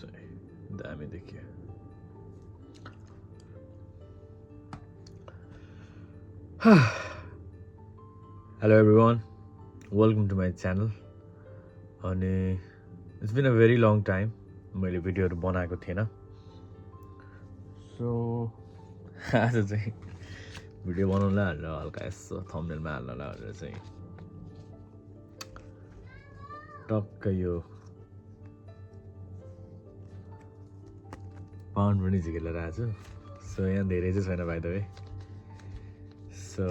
चाहिँ दामी देखियो। Hello everyone, welcome to my channel. अनि it's been a very long time मैले भिडियोहरु बनाएको थिएन। सो आज चाहिँ भिडियो बनाउनलाई भनेर हल्का यसो थम्बनेलमा हाल्नलाई भनेर चाहिँ टक्क यो पाउन्ड पनि झिकेर आएको छु। सो यहाँ धेरै चाहिँ छैन बाइ द वे। सो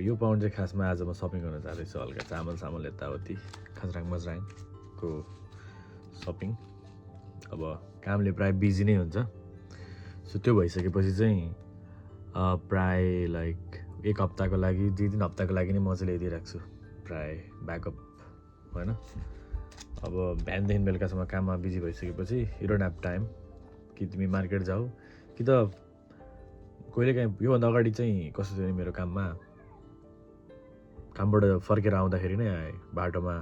यो पाउन्ड चाहिँ खासमा आज म सपिङ गर्न जाँदैछु। हल्का चामल यताउति खजराङ मजराङको सपिङ। अब कामले प्राय बिजी नै हुन्छ। सो त्यो भइसकेपछि चाहिँ प्राय लाइक एक हप्ताको लागि 2-3 हप्ताको लागि नै म चाहिँ ल्याइदिइराख्छु छु प्राय ब्याकअप हैन। अब बिहानदेखि बेलुकासम्म काममा बिजी भइसकेपछि यु डोन्ट ह्याभ टाइम कि तिमी मार्केट जाऊ कि त कहिलेकाहीँ योभन्दा अगाडि चाहिँ कस्तो थियो नि मेरो कामबाट फर्केर आउँदाखेरि नै बाटोमा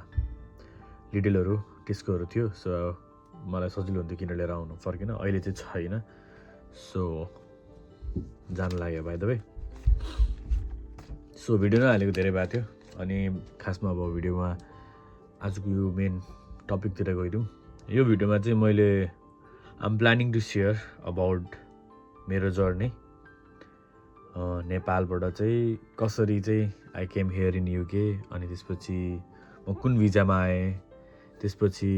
लिडलहरू टिस्कोहरू थियो। सो मलाई सजिलो हुन्थ्यो किन लिएर आउनु फर्किन। अहिले चाहिँ छैन। सो जान लाग्यो by the way. So video नै हालेको धेरै भएको थियो। अनि खासमा अब भिडियोमा आजको यो मेन टपिकतिर गइदिउँ। यो भिडियोमा चाहिँ मैले आम प्लानिङ टु सेयर अबाउट मेरो जर्नी नेपालबाट चाहिँ कसरी चाहिँ I came here in UK. अनि त्यसपछि म कुन भिजामा आएँ, त्यसपछि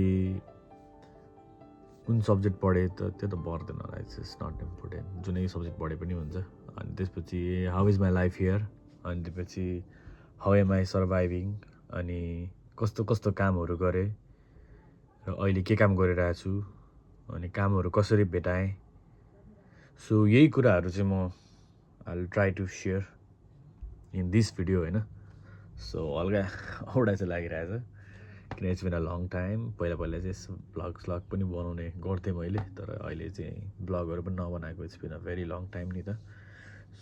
कुन सब्जेक्ट पढेँ त त्यो त पर्दैन होला, इट्स नट इम्पोर्टेन्ट, जुनै सब्जेक्ट पढे पनि हुन्छ। अनि त्यसपछि how is my life here, अनि त्यसपछि हाउ एम आई सर्भाइभिङ, अनि कस्तो कस्तो कामहरू गरेँ र अहिले के काम गरिरहेको छु, अनि कामहरू कसरी भेटाएँ। सो यही कुराहरू चाहिँ म I will try to share in this video हैन। सो हल्का औडा चाहिँ लागिरहेछ किन it's been a long time. पहिला चाहिँ ब्लग पनि बनाउने गर्थेँ मैले, तर अहिले चाहिँ ब्लगहरू पनि नबनाएको it's been a very long time नि त।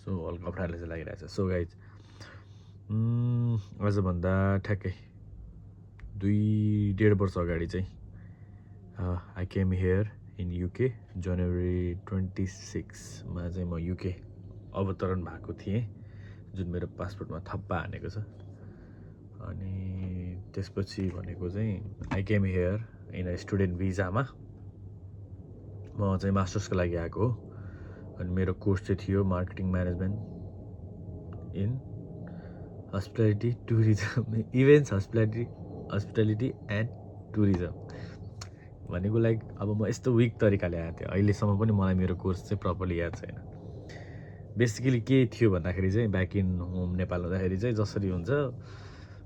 सो हल्का अप्ठ्यारो चाहिँ लागिरहेछ। सो गाइज आजभन्दा ठ्याक्कै 2.5 वर्ष अगाडि चाहिँ I came here in UK January 26 मा चाहिँ म युके अवतरण भएको थिएँ, जुन मेरो पासपोर्टमा थप्पा हानेको छ। अनि त्यसपछि भनेको चाहिँ I came here in a student भिजामा। म चाहिँ मास्टर्सको लागि आएको हो। अनि मेरो कोर्स चाहिँ थियो marketing management in hospitality tourism, events hospitality and tourism. भनेको लाइक अब म यस्तो विक तरिकाले आएको थिएँ। अहिलेसम्म पनि मलाई मेरो कोर्स चाहिँ प्रपरली याद छैन। बेसिकली के थियो भन्दाखेरि चाहिँ ब्याक इन होम नेपाल हुँदाखेरि चाहिँ जसरी हुन्छ,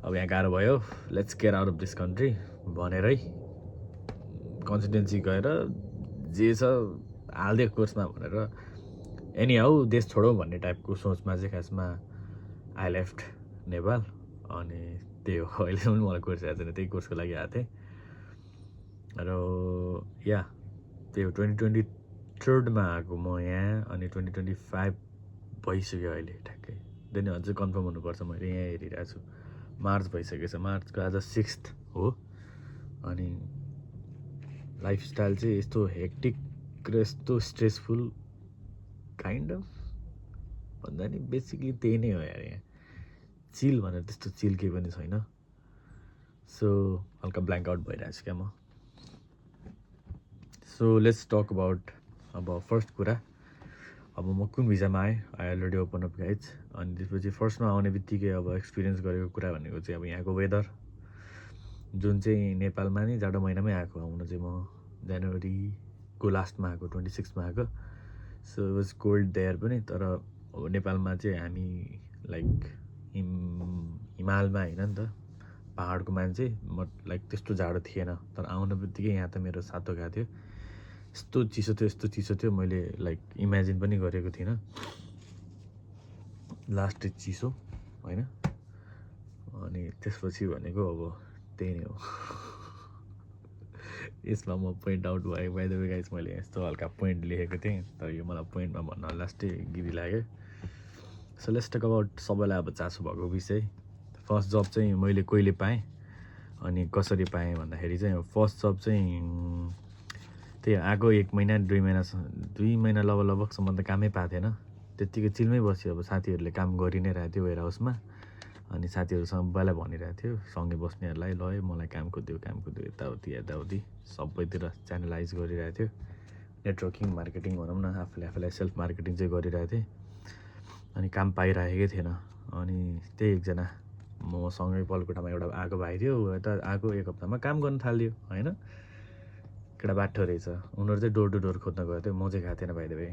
अब यहाँ गाह्रो भयो, let's get out of this country भनेरै कन्सिस्टेन्सी गएर जे छ हालिदियो कोर्समा भनेर एनी हाउ देश छोडौँ भन्ने टाइपको सोचमा चाहिँ खासमा आई लेफ्ट नेपाल। अनि त्यही हो, अहिलेसम्म मलाई कोर्स याद छैन, त्यही कोर्सको लागि आएको थिएँ। र या त्यही हो 2023 मा आएको म यहाँ। अनि 2025 भइसक्यो अहिले ठ्याक्कै। देन अझै कन्फर्म हुनुपर्छ, मैले यहाँ हेरिरहेको छु मार्च भइसकेको छ। मार्चको आज 6 हो। अनि लाइफस्टाइल चाहिँ यस्तो हेक्टिक र यस्तो स्ट्रेसफुल काइन्ड अफ भन्दा नि बेसिकली त्यही नै हो यार। यहाँ चिल भनेर त्यस्तो चिल केही पनि छैन। सो हल्का ब्ल्याङ्क आउट भइरहेको छु क्या म। सो लेट्स टक अबाउट अब फर्स्ट कुरा, अब म कुन भिजामा आएँ। I already open up guys. अनि त्यसपछि फर्स्टमा आउने बित्तिकै अब एक्सपिरियन्स गरेको कुरा भनेको चाहिँ अब यहाँको वेदर, जुन चाहिँ नेपालमा नि जाडो महिनामै आएको। आउनु चाहिँ म जनवरीको लास्टमा आएको, 26 मा आएको। So it was cold there पनि। तर अब नेपालमा चाहिँ हामी लाइक हिमालमा होइन नि त, पहाडको मान्छे, म लाइक त्यस्तो जाडो थिएन। तर आउनु बित्तिकै यहाँ त मेरो सातो गएको थियो। यस्तो चिसो थियो मैले लाइक इमेजिन पनि गरेको थिइनँ। लास्ट चिसो होइन। अनि त्यसपछि भनेको अब त्यही नै हो। यसमा म पोइन्ट आउट भएको बाइ द वे गाइज, मैले यस्तो हल्का पोइन्ट लेखेको थिएँ, तर यो मलाई पोइन्टमा भन्न लास्टै गिरी लाग्यो। सो लेट्स टक अबाउट सबैलाई अब चासो भएको विषय। फर्स्ट जब चाहिँ मैले कहिले पाएँ अनि कसरी पाएँ भन्दाखेरि चाहिँ फर्स्ट जब चाहिँ त्यही आएको 1 महिना 2 महिना लगभगसम्म त कामै पाएको थिएन। त्यत्तिकै चिलमै बस्यो। अब साथीहरूले काम गरि नै रहेको थियो वेयर हाउसमा। अनि साथीहरूसँग सबैलाई भनिरहेको थियो सँगै बस्नेहरूलाई, ल है मलाई काम खोज्यो यताउति सबैतिर च्यानलाइज गरिरहेको थियो। नेटवर्किङ मार्केटिङ भनौँ न, आफूलाई सेल्फ मार्केटिङ चाहिँ गरिरहेको थिएँ। अनि काम पाइरहेकै थिएन। अनि त्यही एकजना मसँगै पलकोठामा एउटा आएको भाइ थियो। ऊ यता आएको 1 हप्तामा काम गर्न थाल्यो होइन। केटा बाठो रहेछ। उनीहरू चाहिँ डोर टु डोर खोज्न गएको थियो। म चाहिँ गएको थिएन बाइ द वे।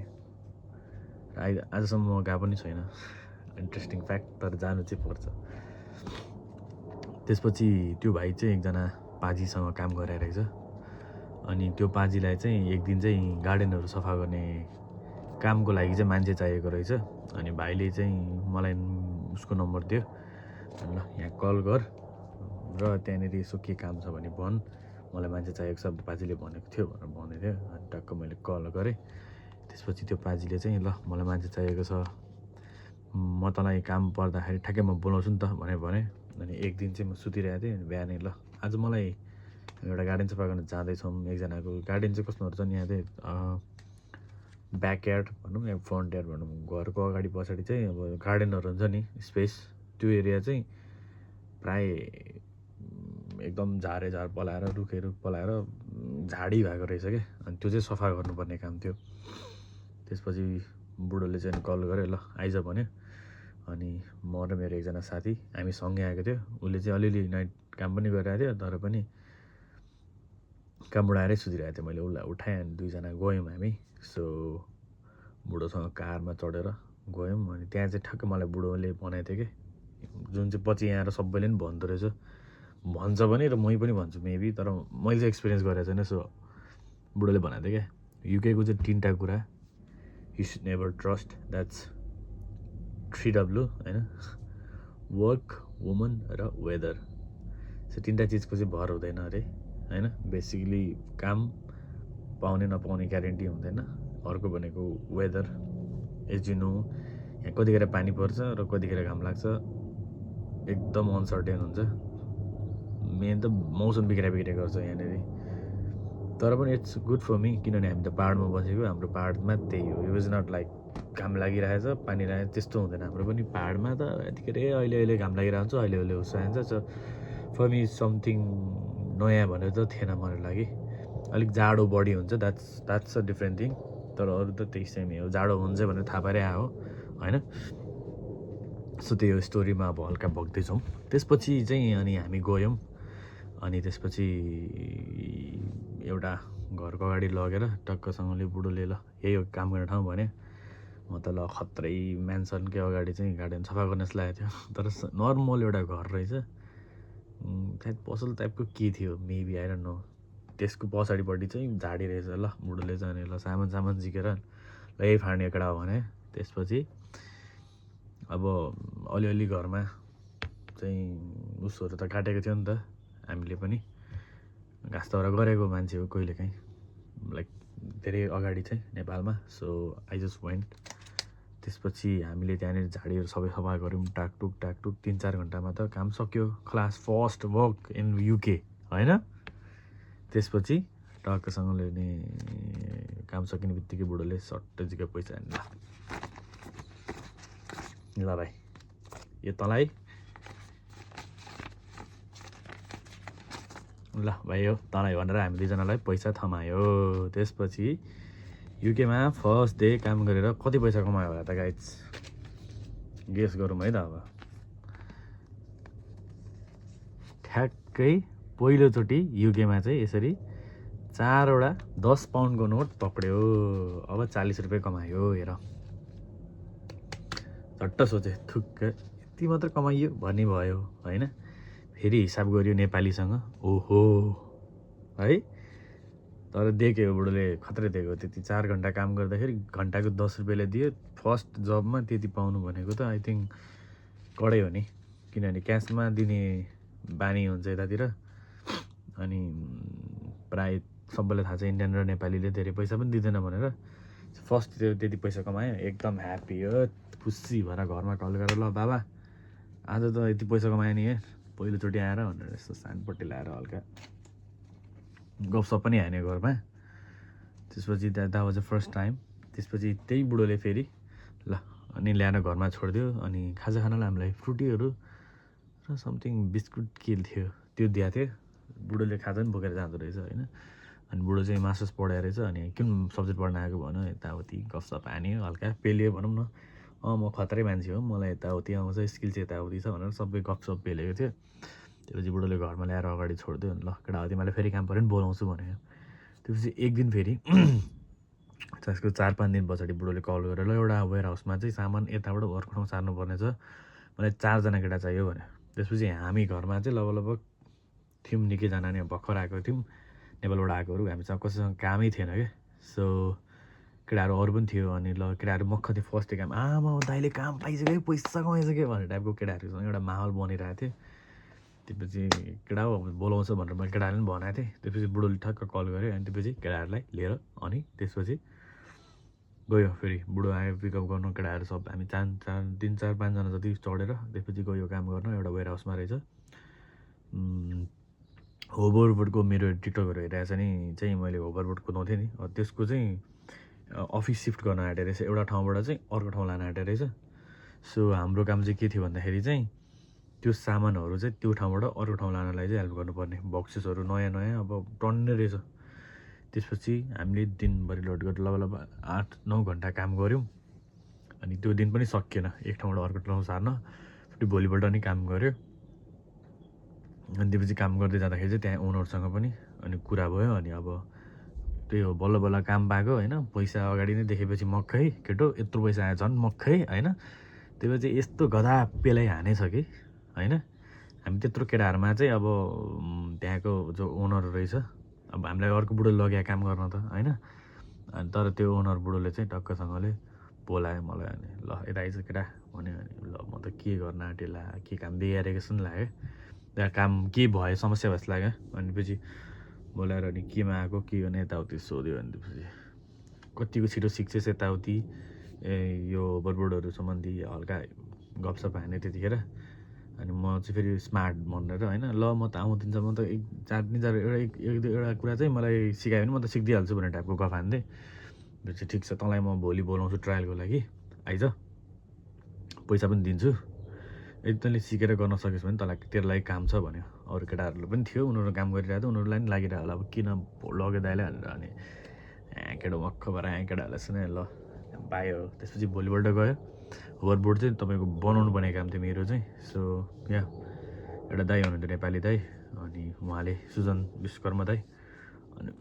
आजसम्म म गएको पनि छैन। इन्ट्रेस्टिङ फ्याक्ट, तर जानु चाहिँ पर्छ। त्यसपछि त्यो भाइ चाहिँ एकजना पाजीसँग काम गरिरहेछ। अनि त्यो पाजीलाई चाहिँ एक दिन चाहिँ गार्डनहरू सफा गर्ने कामको लागि चाहिँ मान्छे चाहिएको रहेछ। अनि भाइले चाहिँ मलाई उसको नम्बर दियो। ल यहाँ कल गर र त्यहाँनिर यसो के काम छ भने भन्, मलाई मान्छे चाहिएको छ पाजीले भनेको थियो भनेर भन्दै थियो। अनि टक्क मैले कल गरेँ। त्यसपछि त्यो पाजीले चाहिँ ल मलाई मान्छे चाहिएको छ, म तँलाई काम पर्दाखेरि ठ्याक्कै म बोलाउँछु नि त भनेर भने। अनि एक दिन चाहिँ म सुतिरहेको थिएँ। अनि बिहानै ल आज मलाई एउटा गार्डन सफा गर्न जाँदैछौँ। एकजनाको गार्डन चाहिँ कस्तोहरू छन् यहाँ चाहिँ ब्याकयार्ड भनौँ या फ्रन्ट यार्ड भनौँ, घरको अगाडि पछाडि चाहिँ अब गार्डनहरू हुन्छ नि स्पेस, त्यो एरिया चाहिँ प्राय एकदम झार पलाएर रुख पलाएर झाडी भएको रहेछ क्या। अनि त्यो चाहिँ सफा गर्नुपर्ने काम थियो। त्यसपछि बुढोले चाहिँ कल गऱ्यो, ल आइज भन्यो। अनि म र मेरो एकजना साथी हामी सँगै आएको थियो। उसले चाहिँ अलिअलि नाइट काम पनि गरिरहेको थियो, तर पनि कामबाट आएरै सुतिरहेको थियो। मैले उसलाई उठाएँ अनि 2 जना गयौँ हामी। सो बुढोसँग कारमा चढेर गयौँ। अनि त्यहाँ चाहिँ ठ्याक्क मलाई बुढोले भनेको थियो कि, जुन चाहिँ पछि यहाँ आएर सबैले पनि भन्दो रहेछ, भन्छ पनि र मै पनि भन्छु मेबी, तर मैले चाहिँ एक्सपिरियन्स गरेको छैन। सो बुढोले भनेको थियो क्या, युकेको चाहिँ 3टा कुरा you should never trust, that's 3W होइन, वर्क, वुमन र वेदर। सो 3टा चिजको चाहिँ भर हुँदैन अरे होइन। बेसिकली काम पाउने नपाउने ग्यारेन्टी हुँदैन। अर्को भनेको वेदर, एज यु नो यहाँ कतिखेर पानी पर्छ र कतिखेर घाम लाग्छ, एकदम अनसर्टेन हुन्छ। मेन त मौसम बिग्रा गर्छ यहाँनिर। तर पनि इट्स गुड फर मी, किनभने हामी त पाहाडमा बसेको। हाम्रो पाहाडमा त्यही हो। इट वाज नट लाइक घाम लागिरहेछ पानी लागेको त्यस्तो हुँदैन। हाम्रो पनि पाहाडमा त यतिखेर अहिले घाम लागिरहेको हुन्छ, अहिले उसो आइन्छ। सो फर मी समथिङ नयाँ भनेर त थिएन मेरो लागि। अलिक जाडो बढी हुन्छ, द्याट्स अ डिफ्रेन्ट थिङ। तर अरू त त्यही सेमै हो। जाडो हुन्छ भनेर थाहा पाएरै आयो होइन। सो त्यही हो, स्टोरीमा अब हल्का भग्दैछौँ। त्यसपछि चाहिँ अनि हामी गयौँ। अनि त्यसपछि एउटा घरको अगाडि लगेर टक्कसँगले बुढोले ल यही हो काम गर्ने ठाउँ भने। म त ल खत्रै म्यान्सनकै अगाडि चाहिँ गार्डन सफा गर्न जस्तो लागेको थियो। तर नर्मल एउटा घर रहेछ, सायद पसल टाइपको के थियो मेबी, आई डोन्ट नो। त्यसको पछाडिपट्टि चाहिँ झाडी रहेछ। ल बुढोले चाहिँ ल सामान झिकेर ल यही फाँड्ने केटा हो भने। त्यसपछि अब अलिअलि घरमा चाहिँ उसहरू त काटेको थियो नि त, हामीले पनि घाँस दाउरा गरेको मान्छे हो कहिलेकाहीँ, लाइक धेरै अगाडि चाहिँ नेपालमा। So I just went. त्यसपछि हामीले त्यहाँनिर झाडीहरू सबै सफा गऱ्यौँ, टाकटुक 3-4 घन्टामा त काम सक्यो। Class first work in UK होइन। त्यसपछि टक्कसँगले नि काम सकिने बित्तिकै बुढोले सट्टै पैसा हान्नु, ल भाइ यो तँलाई, ल भाइ हो तँलाई भनेर हामी 2 जनालाई पैसा थमायो। त्यसपछि युकेमा फर्स्ट डे काम गरेर कति पैसा कमायो होला त गाइज, गेस गरौँ है त। अब ठ्याक्कै पहिलोचोटि युकेमा चाहिँ यसरी 4वटा 10 पाउन्डको नोट पक्रियो। अब 40 रुपियाँ कमायो। हेर झट्ट सोचे, थुक्क यति मात्र कमाइयो भन्ने भयो होइन। फेरि हिसाब गरियो नेपालीसँग, ओहो है। तर देख्यो बुढोले खत्रै दिएको। त्यति 4 घन्टा काम गर्दाखेरि घन्टाको 10 रुपियाँले दियो। फर्स्ट जबमा त्यति पाउनु भनेको त आई थिङ्क कडै हो नि, किनभने क्यासमा दिने बानी हुन्छ यतातिर। अनि प्राय सबैलाई थाहा छ इन्डियन र नेपालीले धेरै पैसा पनि दिँदैन भनेर। फर्स्ट त्यति पैसा कमायो, एकदम ह्याप्पी हो, खुसी भएर घरमा कल गरेर ल बाबा आज त यति पैसा कमायो नि पहिलोचोटि आएर भनेर यस्तो सानपट्टि लाएर हल्का गफसप पनि हान्यो घरमा। त्यसपछि that was the first time. त्यसपछि त्यही बुढोले फेरि ल अनि ल्याएर घरमा छोडिदियो। अनि खाजाखानालाई हामीलाई फ्रुटीहरू र समथिङ बिस्कुट के थियो त्यो दिएको थियो। बुढोले खाजा पनि बोकेर जाँदो रहेछ होइन। अनि बुढो चाहिँ मास्टर्स पढाएर रहेछ। अनि कुन सब्जेक्ट पढ्न आएको भन्यो, यताउति गफसप हान्यो, हल्का पेल्यो भनौँ न। म खतरै मान्छे हो, मलाई यताउति आउँछ, स्किल चाहिँ यताउति छ भनेर सबै गफसप पेलेको थियो। त्यसपछि बुढोले घरमा ल्याएर अगाडि छोडिदियो। ल केटाउति मैले फेरि काम पऱ्यो भने बोलाउँछु भन्यो। त्यसपछि एक दिन फेरि त्यसको 4-5 दिन पछाडि बुढोले कल गरेर ल एउटा वेयर हाउसमा चाहिँ सामान यताबाट अर्को ठाउँ सार्नुपर्ने छ, मलाई 4 जना केटा चाहियो भन्यो। त्यसपछि हामी घरमा चाहिँ लगभग थियौँ निकैजना नै, भर्खर आएको थियौँ नेपालबाट आएकोहरू। हामीसँग कसैसँग कामै थिएन क्या। सो केटाहरू अरू पनि थियो। अनि ल केटाहरू मक्ख थियो फर्स्ट डे काम, आमा दाइले काम पाइसक्यो, पैसा कमाइसक्यो भन्ने टाइपको केटाहरूसँग एउटा माहौल बनिरहेको थियो। त्यसपछि केटा हो बोलाउँछ भनेर मैले केटाहरूले पनि भनेको थिएँ। त्यसपछि बुढोले ठक्क कल गऱ्यो। अनि त्यसपछि केटाहरूलाई लिएर अनि त्यसपछि गयो। फेरि बुढो आयो पिकअप गर्नु, केटाहरू सब हामी 3-4-5 जना जति चढेर त्यसपछि गयो काम गर्न। एउटा वेयर हाउसमा रहेछ होभरबोर्डको। मेरो टिकटकहरू हेरेको छ नि चाहिँ मैले होभरबोर्ड कुदाउँथेँ नि, त्यसको चाहिँ अफिस सिफ्ट गर्न आँटेको रहेछ, एउटा ठाउँबाट चाहिँ अर्को ठाउँ लान आँटेको रहेछ। सो हाम्रो काम चाहिँ के थियो भन्दाखेरि चाहिँ त्यो सामानहरू चाहिँ त्यो ठाउँबाट अर्को ठाउँ लानलाई चाहिँ हेल्प गर्नुपर्ने। बक्सेसहरू नयाँ नयाँ अब टन्नै रहेछ। त्यसपछि हामीले दिनभरि लोड गरेर लगभग 8-9 घन्टा काम गऱ्यौँ। अनि त्यो दिन पनि सकिएन एक ठाउँबाट अर्को ठाउँ सार्न, फेरि भोलिपल्ट नि काम गऱ्यो। अनि त्यसपछि काम गर्दै जाँदाखेरि चाहिँ त्यहाँ ओनरसँग पनि अनि कुरा भयो। अनि अब त्यही हो, बल्ल बल्ल काम पाएको होइन। पैसा अगाडि नै देखेपछि मक्खै केटो यत्रो पैसा आयो झन् मक्खै होइन। त्यसपछि यस्तो गधा पेलाइ हानेछ कि होइन। हामी त्यत्रो केटाहरूमा चाहिँ अब त्यहाँको जो ओनर रहेछ, अब हामीलाई अर्को बुढो लग्यो काम गर्न त होइन। अनि तर त्यो ओनर बुढोले चाहिँ टक्कसँगले बोलायो मलाई। अनि ल यता आइज केटा भन्यो। अनि ल म त के गर्न आँटेला, के काम दिइरहेको जस्तो नि लाग्यो, त्यहाँ काम के भयो समस्या जस्तो लाग्यो। अनि पछि बोलाएर अनि केमा आएको के गर्ने यताउति सोध्यो। अनि त्यसपछि कतिको छिटो सिक्छस् यताउति यो होभरबोर्डहरू सम्बन्धी हल्का गफसप हान्यो त्यतिखेर। अनि म चाहिँ फेरि स्मार्ट भनेर होइन, ल म त आउँदिन्छ, म त 4 एउटा कुरा चाहिँ मलाई सिकायो भने म त सिकिदिइहाल्छु भन्ने टाइपको गफ हान्थेँ। त्यसपछि ठिक छ तँलाई म भोलि बोलाउँछु ट्रायलको लागि, आइज पैसा पनि दिन्छु, यदि तैँले सिकेर गर्न सकिस् भने तँलाई तेरो लागि काम छ भन्यो। अरू केटाहरू पनि थियो, उनीहरू काम गरिरहेको थियो, उनीहरूलाई पनि लागिरहेको होला अब किन लग्यो दाइले भनेर। अनि केटो मक्ख भएर केटाहरूलाई सुने ल पायो। त्यसपछि भोलिपल्ट गयो। होभरबोर्ड चाहिँ तपाईँको बनाउनु पर्ने काम थियो मेरो चाहिँ। सो यहाँ एउटा दाइ हुनुहुन्थ्यो नेपाली दाइ, अनि उहाँले सुजन विश्वकर्मा दाइ। अनि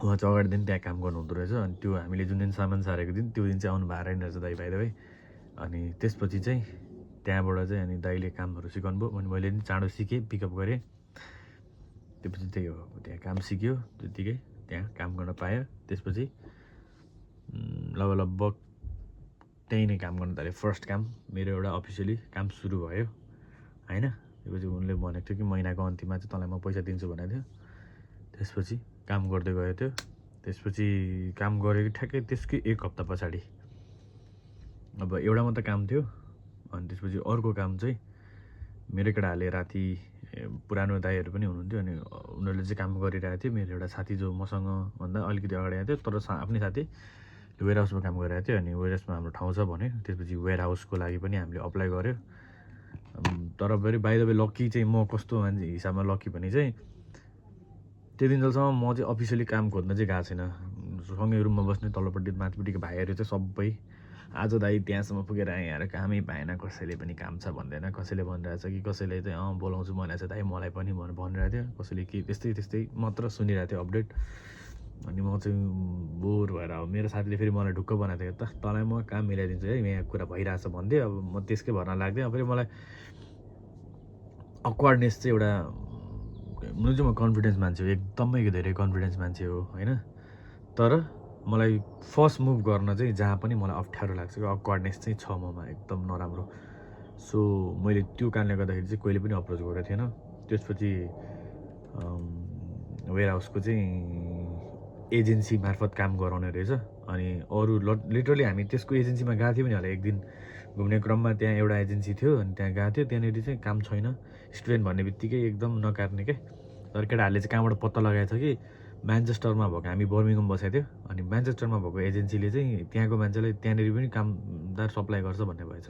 उहाँ चाहिँ अगाडि दिन त्यहाँ काम गर्नुहुँदो रहेछ। अनि त्यो हामीले जुन दिन सामान सारेको दिन त्यो दिन चाहिँ आउनु भएर रहेछ दाइ भाइ दाइ। अनि त्यसपछि चाहिँ त्यहाँबाट चाहिँ अनि दाइले कामहरू सिकाउनु भयो। अनि मैले पनि चाँडो सिकेँ, पिकअप गरेँ। त्यसपछि त्यही हो, त्यहाँ काम सिक्यो त्यत्तिकै त्यहाँ काम गर्न पायो। त्यसपछि लगभग त्यहीँ नै काम गर्न थालेँ। फर्स्ट काम मेरो एउटा अफिसियली काम सुरु भयो होइन। त्यसपछि उनले भनेको थियो कि महिनाको अन्तिममा चाहिँ तँलाई म पैसा दिन्छु भनेको थियो। त्यसपछि काम गर्दै गयो त्यो। त्यसपछि काम गरेको ठ्याक्कै त्यसकै 1 हप्ता पछाडि अब एउटा मात्रै काम थियो। अनि त्यसपछि अर्को काम चाहिँ मेरो केटाहरूले राति पुरानो दाइहरू पनि हुनुहुन्थ्यो। अनि उनीहरूले चाहिँ काम गरिरहेको थियो। मेरो एउटा साथी जो मसँग भन्दा अलिकति अगाडि आएको थियो, तर आफ्नै साथी वेयर हाउसमा काम गरिरहेको थियो। अनि वेयर हाउसमा हाम्रो ठाउँ छ भन्यो। त्यसपछि वेयर हाउसको लागि पनि हामीले अप्लाई गऱ्यो। तर फेरि बाइ द वे लक्की चाहिँ म कस्तो मान्छे हिसाबमा लक्की भने चाहिँ त्यो दिनसम्म म चाहिँ अफिसियली काम खोज्न चाहिँ गएको छैन। सँगै रुममा बस्ने तल्लोपट्टि माथिपट्टिको भाइहरू चाहिँ सबै आज दाइ त्यहाँसम्म पुगेर आएर कामै पाएन, कसैले पनि काम छ भन्दैन, कसैले भनिरहेछ कि कसैले चाहिँ बोलाउँछु भनेको छ दाइ मलाई पनि भनिरहेको थियो, कसैले के त्यस्तै मात्र सुनिरहेको थियो अपडेट। अनि म चाहिँ बोर भएर अब मेरो साथीले फेरि मलाई ढुक्क बनाएको थियो, त तँलाई म काम मिलाइदिन्छु है, यहाँ कुरा भइरहेछ भन्थेँ। अब म त्यसकै भरमा लाग्थेँ। अब फेरि मलाई अक्वार्डनेस चाहिँ एउटा, हुनु चाहिँ म कन्फिडेन्स मान्छे हो, एकदमै धेरै कन्फिडेन्स मान्छे हो होइन। तर मलाई फर्स्ट मुभ गर्न चाहिँ जहाँ पनि मलाई अप्ठ्यारो लाग्छ कि अक्वार्डनेस चाहिँ छ ममा एकदम नराम्रो। सो मैले त्यो कारणले गर्दाखेरि चाहिँ कहिले पनि अप्रोच गरेको थिएन। त्यसपछि वेयर हाउसको चाहिँ एजेन्सी मार्फत काम गराउने रहेछ। अनि अरू लिटरली हामी त्यसको एजेन्सीमा गएको थियौँ नि होला एक दिन घुम्ने क्रममा, त्यहाँ एउटा एजेन्सी थियो। अनि त्यहाँ गएको थियो, त्यहाँनिर चाहिँ काम छैन, स्टुडेन्ट भन्ने बित्तिकै एकदम नकार्ने क्या। तर केटाहरूले चाहिँ कहाँबाट पत्ता लगाएको छ कि म्यान्चेस्टरमा भएको हामी बर्मिङम बसेको थियो अनि म्यान्चेस्टरमा भएको एजेन्सीले चाहिँ त्यहाँको मान्छेलाई त्यहाँनिर पनि कामदार सप्लाई गर्छ भन्ने भएछ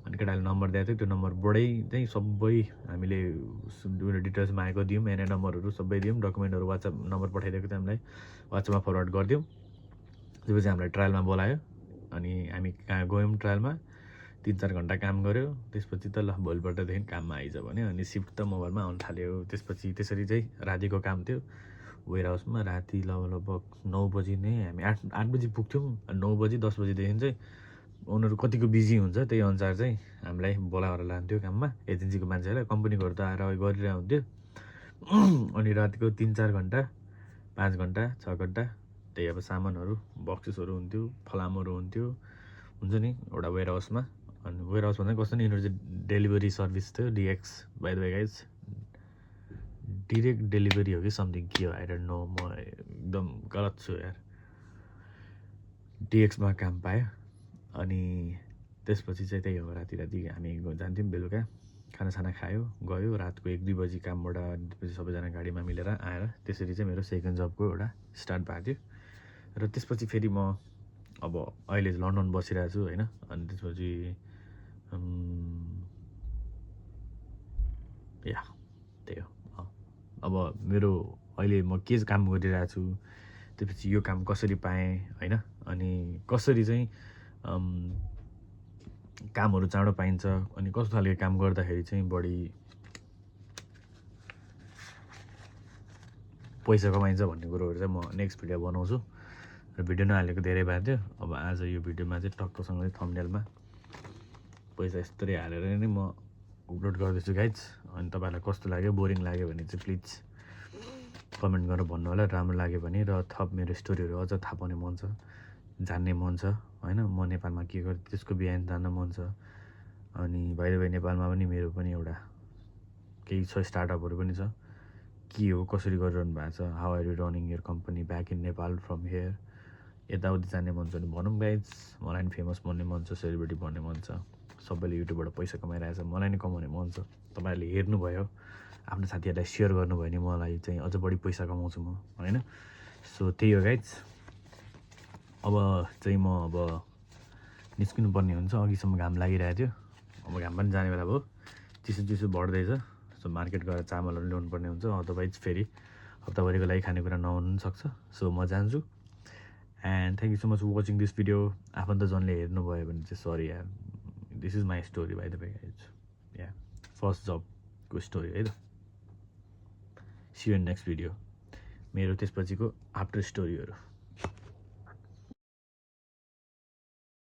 अनि केटाले नम्बर दिएको थियो त्यो नम्बरबाटै चाहिँ सबै हामीले डिटेल्स मागेको दियौँ एनए नम्बरहरू सबै दियौँ डकुमेन्टहरू वाट्सएप नम्बर पठाइदिएको थियो हामीलाई वाट्सएपमा फरवर्ड गरिदियौँ त्यसपछि हामीलाई ट्रायलमा बोलायो अनि हामी कहाँ गयौँ ट्रायलमा 3-4 घन्टा काम गऱ्यो त्यसपछि त ल भोलिपल्टदेखि काममा आइज भने अनि सिफ्ट त मोबाइलमा आउनु थाल्यो त्यसपछि त्यसरी चाहिँ रातिको काम थियो वेयर हाउसमा राति लगभग 9 बजी नै हामी 8 बजी पुग्थ्यौँ 9 बजी 10 बजीदेखि चाहिँ उनीहरू कतिको बिजी हुन्छ त्यही अनुसार चाहिँ हामीलाई बोलाएर लान्थ्यो काममा एजेन्सीको मान्छेहरूलाई कम्पनीकोहरू त आएर गरिरहेको हुन्थ्यो अनि रातिको 3-4 घन्टा 5 घन्टा 6 घन्टा त्यही अब सामानहरू बक्सेसहरू हुन्थ्यो फलामहरू हुन्थ्यो हुन्छ नि एउटा वेयर हाउसमा अनि वेयर हाउस भन्दा कस्तो नि यिनीहरू चाहिँ डेलिभरी सर्भिस थियो DX by the way guys direct delivery हो कि समथिङ के हो आई डोन्ट नो म एकदम गलत छु यार डिएक्समा काम पायो अनि त्यसपछि चाहिँ त्यही हो राति हामी जान्थ्यौँ बेलुका खानासाना खायो गयो रातको 1-2 बजी कामबाट त्यसपछि सबैजना गाडीमा मिलेर आएर त्यसरी चाहिँ मेरो सेकेन्ड जबको एउटा स्टार्ट भएको थियो र त्यसपछि फेरि म अब अहिले लन्डन बसिरहेको छु होइन अनि त्यसपछि या त्यही हो अब मेरो अहिले म के काम गरिरहेको छु त्यसपछि यो काम कसरी पाएँ होइन अनि कसरी चाहिँ कामहरू चाँडो पाइन्छ अनि कस्तो खालको काम गर्दाखेरि चाहिँ बढी पैसा कमाइन्छ भन्ने कुरोहरू चाहिँ म नेक्स्ट भिडियो बनाउँछु र भिडियो नहालेको धेरै भएको थियो अब आज यो भिडियोमा चाहिँ टक्कसँगले थम्बनेलमा पैसा यस्तरी हालेर नै म अपलोड गर्दैछु गाइज अनि तपाईँहरूलाई कस्तो लाग्यो बोरिङ लाग्यो भने चाहिँ प्लिज कमेन्ट गरेर भन्नु होला राम्रो लाग्यो भने र थप मेरो स्टोरीहरू अझ थाहा पाउने मन छ जान्ने मन छ होइन म नेपालमा के गरेँ त्यसको बिहान जान्न मन छ अनि बाइ द वे नेपालमा पनि मेरो पनि एउटा केही छ स्टार्टअपहरू पनि छ के हो कसरी गरिरहनु भएको छ how are you running your company back in Nepal from here यताउति जान्ने मन छ भने भनौँ गाइज मलाई नि फेमस बन्ने मन छ सेलिब्रिटी बन्ने मन छ सबैले युट्युबबाट पैसा कमाइरहेछ मलाई नि कमाउने मन छ तपाईँहरूले हेर्नुभयो आफ्नो साथीहरूलाई सेयर गर्नुभयो भने मलाई चाहिँ अझ बढी पैसा कमाउँछु म होइन सो त्यही हो गाइज अब चाहिँ म अब निस्किनु पर्ने हुन्छ अघिसम्म घाम लागिरहेको थियो अब घाम पनि जाने बेला भयो चिसो बढ्दैछ सो मार्केट गएर चामलहरू ल्याउनु पर्ने हुन्छ अदरवाइज फेरि हप्ताभरिको लागि खानेकुरा नहुनु पनि सक्छ सो म जान्छु and thank you so much watching this video आफन्तजनले हेर्नुभयो भने चाहिँ सरी यार this is my story by the way guys या फर्स्ट जबको स्टोरी है त see you in next video मेरो त्यसपछिको आफ्टर स्टोरीहरू